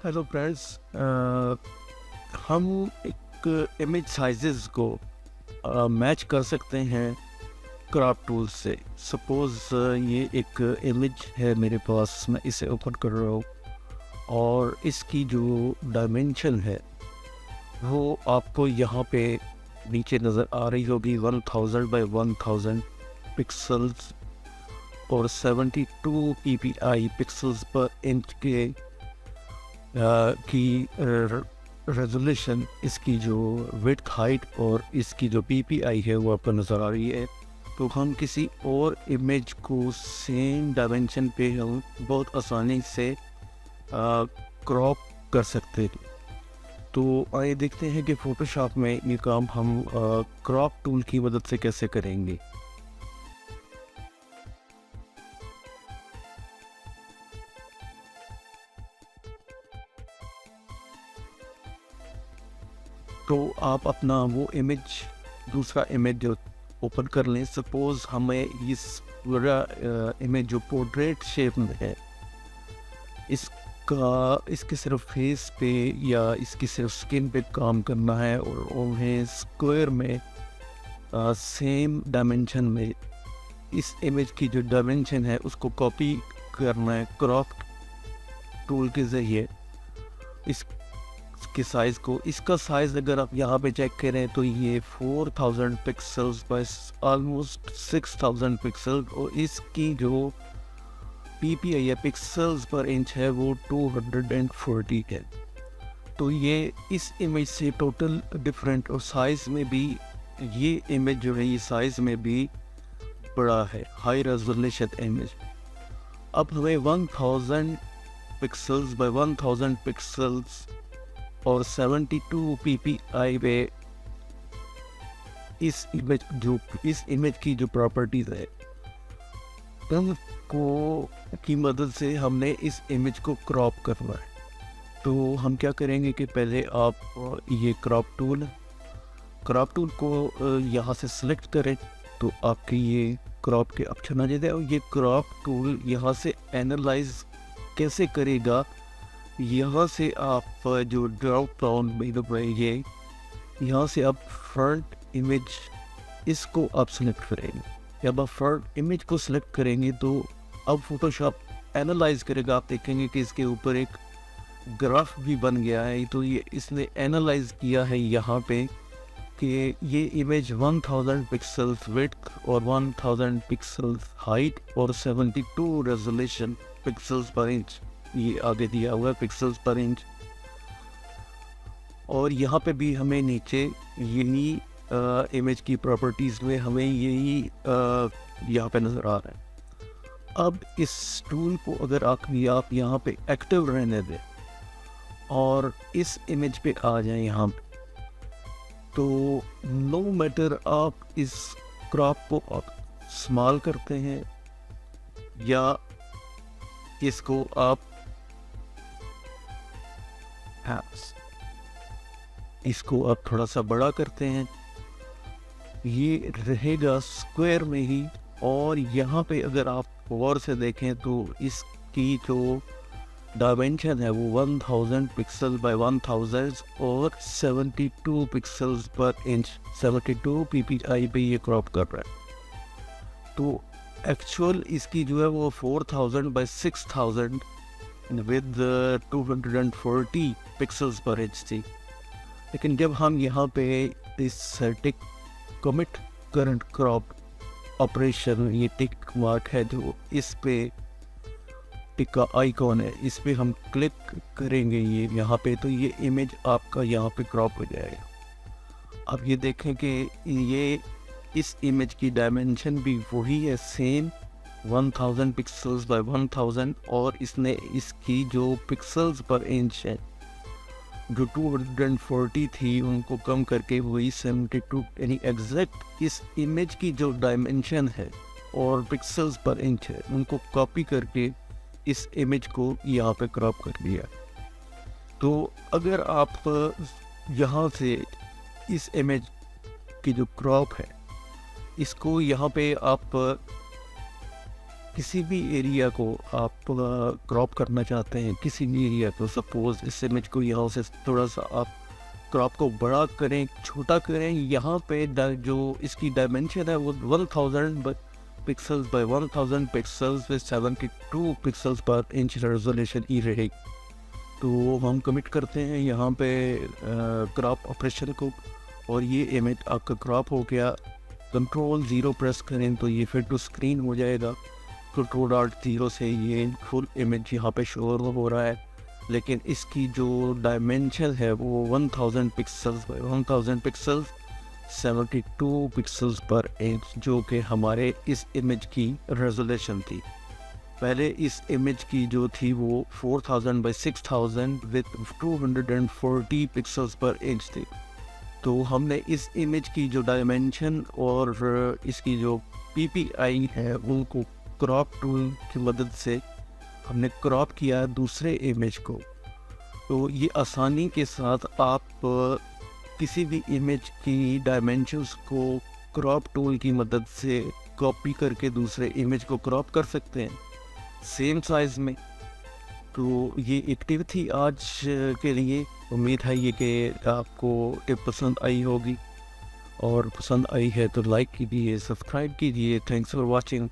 Hello friends. हम एक image sizes को मैच कर सकते हैं क्रॉप टूल से। सपोज़ ये एक इमेज है मेरे पास, मैं इसे ओपन कर रहा हूँ और इसकी जो डायमेंशन है वो आपको यहाँ पे नीचे नज़र आ रही होगी। 1000 बाय 1000 पिक्सल्स और 72 ppi पिक्सल्स पर इंच के की रेजोल्यूशन, इसकी जो विड्थ हाइट और इसकी जो ppi है वो आपको नज़र आ रही है। तो हम किसी और इमेज को सेम डायमेंशन पे हम बहुत आसानी से क्रॉप कर सकते हैं। तो आइए देखते हैं कि फ़ोटोशॉप में ये काम हम क्रॉप टूल की मदद से कैसे करेंगे। तो आप अपना वो इमेज, दूसरा इमेज जो ओपन कर लें। सपोज़ हमें इस पूरा इमेज जो पोर्ट्रेट शेप में है, इसके सिर्फ फेस पे या इसकी सिर्फ स्किन पे काम करना है और उन्हें स्क्वायर में सेम डायमेंशन में इस इमेज की जो डायमेंशन है उसको कॉपी करना है क्रॉप टूल के ज़रिए। इसके साइज़ को, इसका साइज़ अगर आप यहाँ पे चेक करें तो ये 4000 पिक्सल्स बाय ऑलमोस्ट 6000 पिक्सल, और इसकी जो ppi या पिक्सल्स पर इंच है वो 240 है। तो ये इस इमेज से टोटल डिफरेंट, और साइज़ में भी ये इमेज जो है ये साइज़ में भी बड़ा है, हाई रेजोल्यूशन इमेज। अब हमें 1000 पिक्सल्स बाय 1000 पिक्सल्स और 72 ppi पे इस इमेज की जो प्रॉपर्टीज़ है को की मदद से हमने इस इमेज को क्रॉप करना है। तो हम क्या करेंगे कि पहले आप ये क्रॉप टूल को यहाँ से सिलेक्ट करें तो आपके ये क्रॉप के ऑप्शन आ जाते हैं। और ये क्रॉप टूल यहाँ से एनालाइज कैसे करेगा, यहाँ से आप जो ड्रॉप डाउन में ये यहाँ से आप फ्रंट इमेज इसको आप सेलेक्ट करेंगे। जब आप फ्रंट इमेज को सिलेक्ट करेंगे तो अब फोटोशॉप एनालाइज करेगा। आप देखेंगे कि इसके ऊपर एक ग्राफ भी बन गया है। तो ये इसने एनालाइज किया है यहाँ पे कि ये इमेज 1000 पिक्सल्स विड्थ और 1000 पिक्सल्स हाइट और 72 रेजोल्यूशन पिक्सल्स पर इंच, ये आगे दिया हुआ है पिक्सल्स पर इंच। और यहाँ पे भी हमें नीचे यही इमेज की प्रॉपर्टीज़ में हमें यही यहाँ पे नज़र आ रहा है। अब इस टूल को अगर आप यहाँ पे एक्टिव रहने दें और इस इमेज पे आ जाएं यहाँ पे, तो नो मैटर आप इस क्रॉप को आप स्मॉल करते हैं या इसको आप थोड़ा सा बड़ा करते हैं, ये रहेगा स्क्वायर में ही। और यहाँ पे अगर आप गौर से देखें तो इसकी जो डायमेंशन है वो 1000 पिक्सल बाय 1000 और 72 पिक्सल्स पर इंच, 72 ppi पे ये क्रॉप कर रहा है। तो एक्चुअल इसकी जो है वो 4000 bye 6000 with 240 pixels per inch थी। लेकिन जब हम यहाँ पे इस टिक कमिट करंट क्रॉप ऑपरेशन, ये टिक मार्क है जो इस पे टिक का आइकॉन है, इस पे हम क्लिक करेंगे ये यहाँ पे, तो ये इमेज आपका यहाँ पे क्रॉप हो जाएगा। अब ये देखें कि ये इस इमेज की डायमेंशन भी वही है, सेम 1000 पिक्सल्स बाय 1000, और इसने इसकी जो पिक्सल्स पर इंच है जो 240 थी उनको कम करके वही 72, यानी एग्जैक्ट इस इमेज की जो डायमेंशन है और पिक्सल्स पर इंच है उनको कॉपी करके इस इमेज को यहाँ पे क्रॉप कर दिया। तो अगर आप यहाँ से इस इमेज की जो क्रॉप है इसको यहाँ पे आप किसी भी एरिया को आप क्रॉप करना चाहते हैं, किसी भी एरिया को, सपोज इस इमेज को यहाँ से थोड़ा सा आप क्रॉप को बड़ा करें, छोटा करें, यहाँ पे जो इसकी डायमेंशन है वो 1000 pixels by 1000 pixels with 72 pixels per inch resolution ही रहेगी। तो हम कमिट करते हैं यहाँ पे क्रॉप ऑपरेशन को, और ये इमेज आपका क्रॉप हो गया। कंट्रोल 0 प्रेस करें तो ये फिर टू स्क्रीन हो जाएगा। कंट्रोल-0 से ये फुल इमेज यहाँ पे शो हो रहा है, लेकिन इसकी जो डायमेंशन है वो 1000 pixels by 1000 pixels 72 pixels per inch, जो कि हमारे इस इमेज की रेजोल्यूशन थी। पहले इस इमेज की जो थी वो 4000 bye 6000 with 240 pixels per inch थी। तो हमने इस इमेज की जो डायमेंशन और इसकी जो PPI है उनको क्रॉप टूल की मदद से हमने क्रॉप किया दूसरे इमेज को। तो ये आसानी के साथ आप किसी भी इमेज की डायमेंशंस को क्रॉप टूल की मदद से कॉपी करके दूसरे इमेज को क्रॉप कर सकते हैं सेम साइज़ में। तो ये एक टिप थी आज के लिए। उम्मीद है ये कि आपको टिप पसंद आई होगी, और पसंद आई है तो लाइक कीजिए, सब्सक्राइब कीजिए। Thanks for watching.